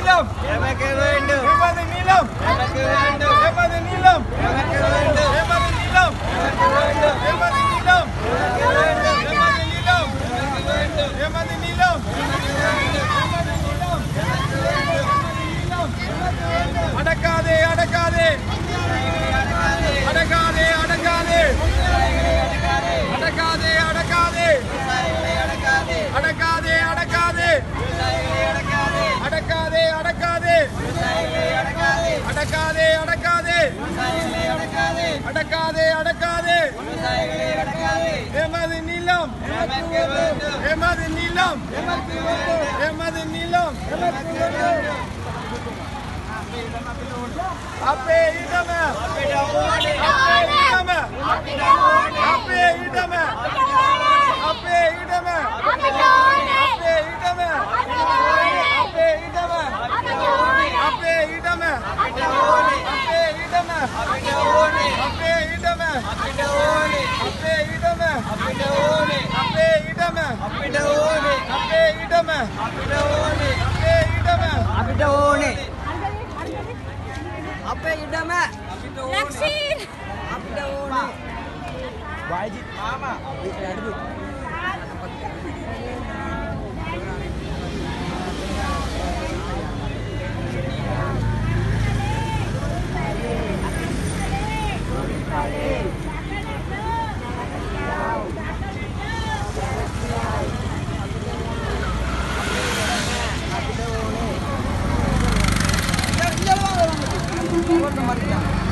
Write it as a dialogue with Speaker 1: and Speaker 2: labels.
Speaker 1: நீளம்
Speaker 2: எமக்கு வேண்டும்
Speaker 1: எமது நீளம்
Speaker 2: எமக்கு வேண்டும்
Speaker 1: எமது நீளம்
Speaker 2: எமக்கு வேண்டும்
Speaker 1: எமது நீளம்
Speaker 2: எமக்கு வேண்டும்
Speaker 1: எமது நீளம்
Speaker 2: எமக்கு வேண்டும்
Speaker 1: எமது நீளம்
Speaker 2: எமக்கு வேண்டும்
Speaker 1: எமது நீளம்
Speaker 2: எமக்கு வேண்டும்
Speaker 1: எமது நீளம்
Speaker 2: எமக்கு வேண்டும்
Speaker 1: எமது நீளம் அடக்காதே அடக்காதே அடக்காதே அடக்காதே அடக்காதே அடக்காதே அடக்காதே அடக்காதே அடக்காதே அடக்காதே அடக்காதே அடக்காதே அடக்காதே அடக்காதே எமது நீளம் எமது நீளம் எமது நீளம் அப்பே இடம அப்பே இடம அப்பே இடம அப்பே இடம அப்பே இடம அப்பே இடம அப்பே இடம அப்பே இடம அப்பே இடம அப்பே இடம அப்பே இடம அப்பே இடம அப்பே இடம
Speaker 2: அப்பே இடம
Speaker 3: Laksin!
Speaker 2: அப்பே ஓனே வாஜி மாமா அடுத்து Apa